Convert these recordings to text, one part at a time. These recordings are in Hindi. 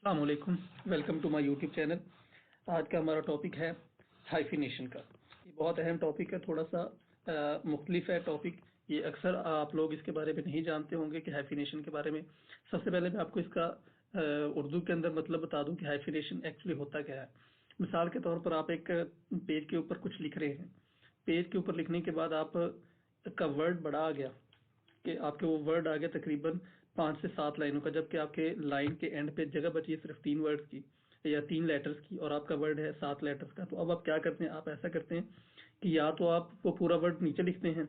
अस्सलाम वालेकुम, welcome to my YouTube channel. आज का हमारा टॉपिक है हाइफिनेशन का। ये बहुत अहम टॉपिक है, थोड़ा सा मुख्तलिफ है टॉपिक। ये अक्सर आप लोग इसके बारे में नहीं जानते होंगे कि हाइफिनेशन के बारे में। सबसे पहले मैं आपको इसका उर्दू के अंदर मतलब बता दूं कि हाइफिनेशन एक्चुअली होता क्या है। मिसाल के तौर पर आप एक पेज के ऊपर कुछ लिख रहे हैं। पेज के ऊपर लिखने के बाद आप का वर्ड बड़ा आ गया कि आपके वो वर्ड आ गया तकरीबन 5 से 7 लाइनों का, जबकि आपके लाइन के एंड पे जगह बची है सिर्फ 3 वर्ड्स की या 3 लेटर्स की, और आपका वर्ड है 7 लेटर्स का। तो अब आप क्या करते हैं, आप ऐसा करते हैं कि या तो आप वो पूरा वर्ड नीचे लिखते हैं,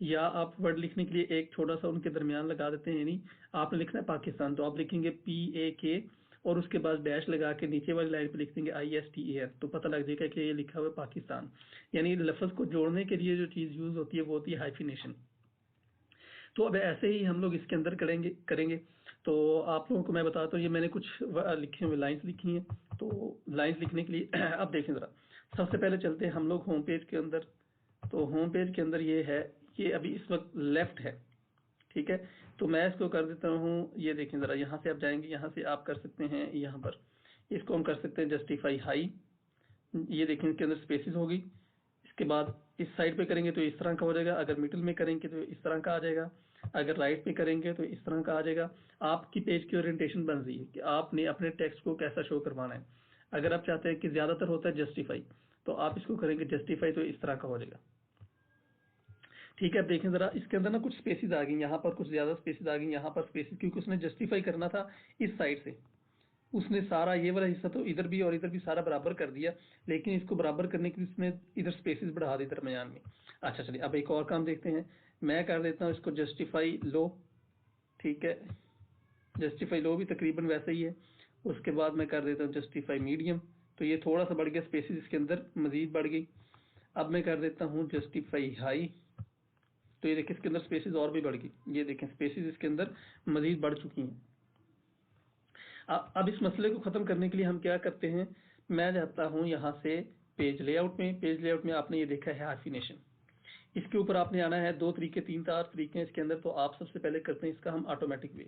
या आप वर्ड लिखने के लिए एक छोटा सा उनके दरमियान लगा देते हैं। यानी आपने लिखना है पाकिस्तान, तो आप लिखेंगे PAK और उसके बाद डैश लगा के नीचे वाली लाइन पे लिख देंगे ISTAN, तो पता लग जाएगा कि ये लिखा हुआ है पाकिस्तान। यानी लफ्ज को जोड़ने के लिए जो चीज यूज होती है वो होती है हाइफिनेशन। तो अब ऐसे ही हम लोग इसके अंदर करेंगे। तो आप लोगों को मैं बताता हूँ, ये मैंने कुछ लिखे हुए लाइंस लिखी हैं। तो लाइंस लिखने के लिए अब देखें ज़रा, सबसे पहले चलते हैं हम लोग होम पेज के अंदर। तो होम पेज के अंदर ये है, ये अभी इस वक्त लेफ्ट है, ठीक है। तो मैं इसको कर देता हूँ, ये देखें ज़रा, यहाँ से आप जाएंगे, यहाँ से आप कर सकते हैं, यहाँ पर इसको हम कर सकते हैं जस्टिफाई हाई। ये देखें इसके अंदर स्पेसिस होगी। इसके बाद इस साइड पे करेंगे तो इस तरह का हो जाएगा, अगर मिडिल में करेंगे तो इस तरह का आ जाएगा, अगर राइट पे करेंगे तो इस तरह का आ जाएगा। आपकी पेज की ओरिएंटेशन बन रही है कि आपने अपने टेक्स्ट को कैसा शो करवाना है। अगर आप चाहते हैं कि ज्यादातर होता है जस्टिफाई, तो आप इसको करेंगे जस्टिफाई, तो इस तरह का हो जाएगा, ठीक है। अब देखें जरा, इसके अंदर ना कुछ स्पेसिस आ गई, यहाँ पर कुछ ज्यादा स्पेसिस आ गई, यहाँ पर स्पेसिस, क्योंकि उसने जस्टिफाई करना था इस साइड से। उसने सारा ये वाला हिस्सा तो इधर भी और इधर भी सारा बराबर कर दिया, लेकिन इसको बराबर करने के लिए उसने इधर स्पेसिस बढ़ा दी दरमियान में। अच्छा चलिए, अब एक और काम देखते हैं। मैं कर देता हूँ इसको जस्टिफाई लो, ठीक है। जस्टिफाई लो भी तकरीबन वैसे ही है। उसके बाद मैं कर देता हूँ जस्टिफाई मीडियम, तो ये थोड़ा सा बढ़ गया, स्पेसिस इसके अंदर मजीद बढ़ गई। अब मैं कर देता हूँ जस्टिफाई हाई, तो ये देखिए इसके अंदर स्पेसिस और भी बढ़ गई। ये देखें स्पेसिस इसके अंदर मजीद बढ़ चुकी हैं। अब इस मसले को खत्म करने के लिए हम क्या करते हैं, मैं जाता हूं यहां से पेज लेआउट में। पेज लेआउट में आपने ये देखा है हाइफिनेशन, इसके ऊपर आपने आना है। 2 तरीके 3 4 तरीके हैं इसके अंदर, तो आप सबसे पहले करते हैं इसका हम ऑटोमेटिक वे।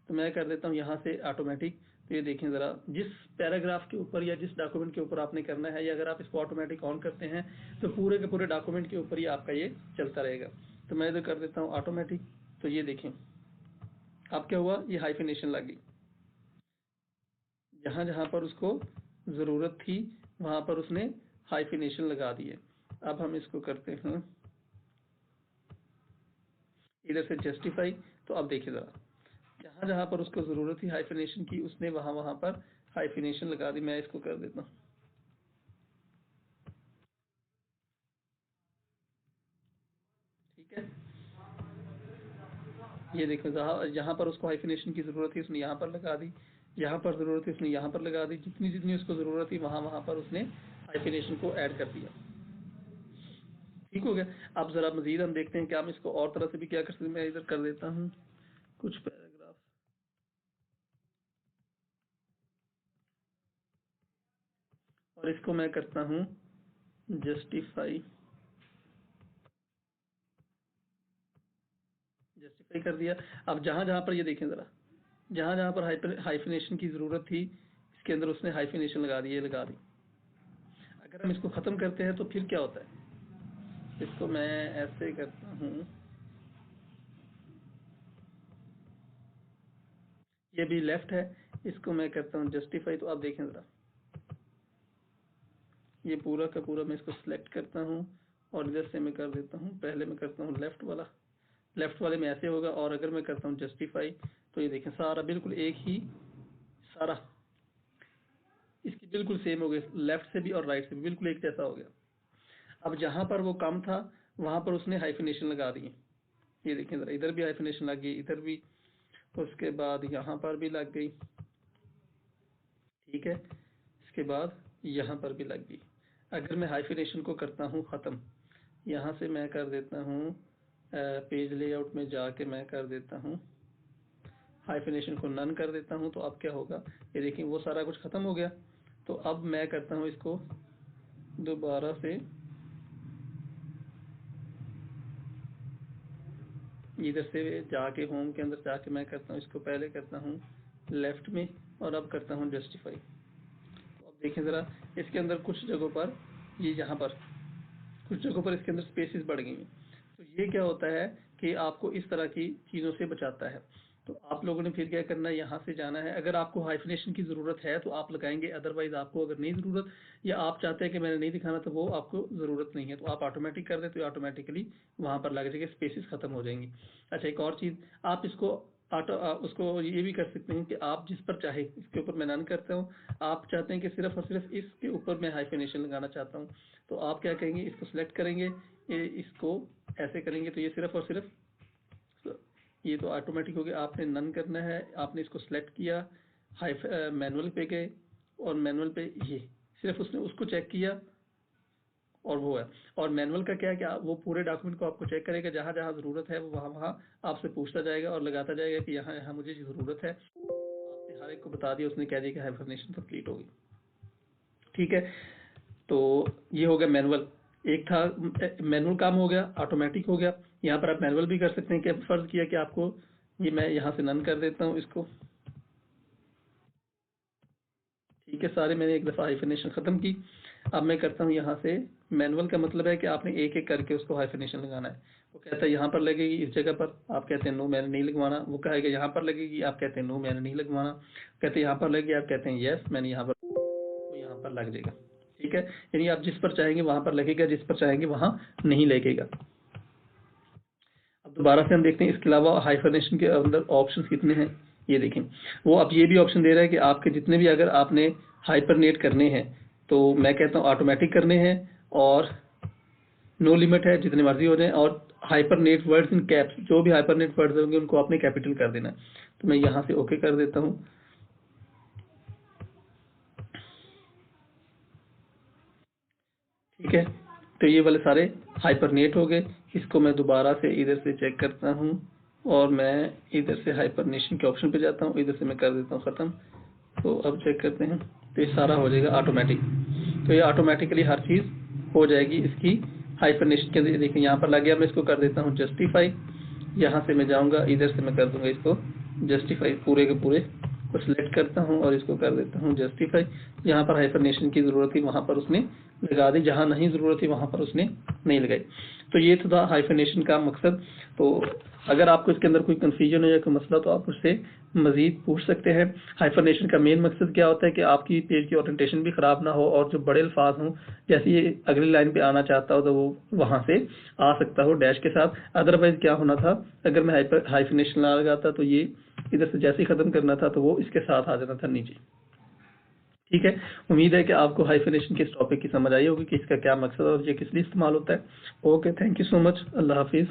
तो मैं कर देता हूं यहां से ऑटोमेटिक। तो ये देखें जरा, जिस पैराग्राफ के ऊपर या जिस डॉक्यूमेंट के ऊपर आपने करना है, या अगर आप इसको ऑटोमेटिक ऑन करते हैं तो पूरे के पूरे डॉक्यूमेंट के ऊपर ही आपका ये चलता रहेगा। तो मैं इधर कर देता हूँ ऑटोमेटिक। तो ये देखें अब क्या हुआ, ये हाइफिनेशन लग गई। जहां जहां पर उसको जरूरत थी वहां पर उसने हाइफिनेशन लगा दी है। अब हम इसको करते हैं इधर से जस्टिफाई। तो अब देखिए जरा, जहां जहां पर उसको जरूरत थी हाइफिनेशन की, उसने वहां वहां पर हाइफिनेशन लगा दी। मैं इसको कर देता हूं, ठीक है। ये देखो, जहां जहां पर उसको हाइफिनेशन की जरूरत थी उसने यहाँ पर लगा दी, यहाँ पर जरूरत थी उसने यहाँ पर लगा दी, जितनी जितनी उसको जरूरत थी वहां वहां पर उसने हाइफिनेशन को ऐड कर दिया। ठीक हो गया। अब जरा मजीद हम देखते हैं कि हम इसको और तरह से भी क्या कर सकते हैं। मैं इधर कर देता हूँ कुछ पैराग्राफ, और इसको मैं करता हूँ जस्टिफाई। जस्टिफाई कर दिया। अब जहां जहां पर ये देखें जरा, जहां जहां पर हाइफिनेशन की जरूरत थी इसके अंदर उसने हाइफिनेशन लगा दी, ये लगा दी। अगर हम इसको खत्म करते हैं तो फिर क्या होता है, इसको मैं ऐसे करता हूँ, ये भी लेफ्ट है, इसको मैं करता हूँ जस्टिफाई। तो आप देखें जरा, ये पूरा का पूरा मैं इसको सिलेक्ट करता हूँ और इधर से मैं कर देता हूँ, पहले मैं करता हूँ लेफ्ट वाला। लेफ्ट वाले में ऐसे होगा, और अगर मैं करता हूँ जस्टिफाई तो ये देखें सारा बिल्कुल एक ही, सारा इसकी बिल्कुल सेम हो गया, लेफ्ट से भी और राइट से भी बिल्कुल एक जैसा हो गया। अब जहां पर वो कम था वहां पर उसने हाइफिनेशन लगा दी। ये देखें जरा, इधर भी हाइफिनेशन लग गई, इधर भी, उसके बाद यहाँ पर भी लग गई, ठीक है। इसके बाद यहाँ पर भी लग गई। अगर मैं हाइफिनेशन को करता हूँ खत्म, यहाँ से मैं कर देता हूँ पेज लेआउट में जाके मैं कर देता हूँ हाइफिनेशन को नन कर देता हूँ। तो अब क्या होगा, ये देखिए वो सारा कुछ खत्म हो गया। तो अब मैं करता हूँ इसको दोबारा से, इधर से जाके होम के अंदर जाके मैं करता हूँ इसको, पहले करता हूँ लेफ्ट में, और अब करता हूँ जस्टिफाई। तो अब देखें ज़रा, इसके अंदर कुछ जगहों पर ये यहाँ पर कुछ जगहों पर इसके अंदर स्पेसेस बढ़ गई हैं। तो ये क्या होता है कि आपको इस तरह की चीज़ों से बचाता है। तो आप लोगों ने फिर क्या करना है, यहाँ से जाना है। अगर आपको हाइफिनेशन की ज़रूरत है तो आप लगाएंगे, अदरवाइज आपको अगर नहीं ज़रूरत या आप चाहते हैं कि मैंने नहीं दिखाना तो वो आपको ज़रूरत नहीं है, तो आप ऑटोमेटिक कर दें तो ऑटोमेटिकली वहाँ पर लग जाएगा, स्पेसेस खत्म हो जाएंगी। अच्छा, एक और चीज़, आप इसको उसको ये भी कर सकते हैं कि आप जिस पर चाहे, इसके ऊपर मैं नन करता हूँ, आप चाहते हैं कि सिर्फ और सिर्फ इसके ऊपर मैं हाइफिनेशन लगाना चाहता हूँ, तो आप क्या करेंगे, इसको सिलेक्ट करेंगे, इसको ऐसे करेंगे तो ये सिर्फ और सिर्फ, ये तो ऑटोमेटिक हो गया। आपने नन करना है, आपने इसको सिलेक्ट किया, मैनुअल पे गए और मैनुअल पे ये सिर्फ उसने उसको चेक किया और वो है। और मैनुअल का क्या है कि वो पूरे डॉक्यूमेंट को आपको चेक करेगा, जहां जहां जरूरत है वो वहां वहां आपसे पूछता जाएगा और लगाता जाएगा कि यहाँ यहाँ मुझे जरूरत है। आपने हर एक को बता दिया, उसने कह दिया कि हाइफिनेशन कंप्लीट होगी। ठीक है, तो ये हो गया मैनुअल। एक था मैनुअल काम हो गया, ऑटोमेटिक हो गया। यहाँ पर आप मैनुअल भी कर सकते हैं कि फर्ज किया कि आपको ये, मैं यहाँ से नन कर देता हूँ इसको। ठीक है, सारे मैंने एक दफ़ा हाइफिनेशन ख़त्म की। अब मैं करता हूँ यहाँ से मैनुअल का मतलब है कि आपने एक एक करके उसको हाइफिनेशन लगाना है। वो कहता है यहाँ पर लगेगी इस जगह पर, आप कहते हैं नो मैंने नहीं लगवाना। वो कहेगा यहाँ पर लगेगी, आप कहते हैं नो मैंने नहीं लगवाना। कहते हैं यहाँ पर लगेगी, आप कहते हैं यस मैंने यहाँ पर, वो यहाँ पर लग जाएगा। ठीक है, यानी आप जिस पर चाहेंगे वहाँ पर लगेगा, जिस पर चाहेंगे वहाँ नहीं लगेगा। अब दोबारा से हम देखते हैं इसके अलावा हाइफिनेशन के अंदर ऑप्शंस कितने हैं। ये देखें, वो अब ये भी ऑप्शन दे रहा है कि आपके जितने भी, अगर आपने हाइपरनेट करने हैं तो मैं कहता हूँ ऑटोमेटिक करने हैं, और नो लिमिट है, जितने मर्जी हो जाए, और हाइपरनेट वर्ड्स इन कैप्स, जो भी हाइपरनेट वर्ड्स होंगे उनको आपने कैपिटल कर देना है। तो मैं यहाँ से ओके कर देता हूँ। ठीक है, तो ये वाले सारे हाइपरनेट हो गए। इसको मैं दोबारा से इधर से चेक करता हूँ और मैं इधर से हाइपरनेशन के ऑप्शन पे जाता हूँ, इधर से मैं कर देता हूँ ख़त्म। तो अब चेक करते हैं, तो ये सारा हो जाएगा ऑटोमेटिक। तो ये ऑटोमेटिकली हर चीज़ हो जाएगी इसकी हाइफिनेशन के। देखिए यहाँ पर लग गया, मैं इसको कर देता हूँ जस्टिफाई। यहाँ से मैं जाऊँगा, इधर से मैं कर दूंगा इसको जस्टिफाई, पूरे के पूरे को सिलेक्ट करता हूँ और इसको कर देता हूँ जस्टिफाई। यहाँ पर हाइफिनेशन की ज़रूरत थी वहाँ पर उसने लगा दी, जहाँ नहीं ज़रूरत थी वहाँ पर उसने नहीं लगाई। तो ये था हाइफिनेशन का मकसद। तो अगर आपको इसके अंदर कोई कन्फ्यूजन हो या कोई मसला तो आप उससे मजीद पूछ सकते हैं। हाइफिनेशन का मेन मकसद क्या होता है कि आपकी पेज की ओरिएंटेशन भी ख़राब ना हो, और जो बड़े अल्फाज हों, जैसे ये अगली लाइन पे आना चाहता हो तो वो वहाँ से आ सकता हो डैश के साथ। अदरवाइज क्या होना था, अगर मैं हाइफिनेशन ना लगाता तो ये इधर से जैसे ही ख़त्म करना था तो वो इसके साथ आ जाना था नीचे। ठीक है, उम्मीद है कि आपको हाइफिनेशन के इस टॉपिक की समझ आई होगी कि इसका क्या मकसद है और ये किस लिए इस्तेमाल होता है। Okay, thank you so much, अल्लाह हाफिज़।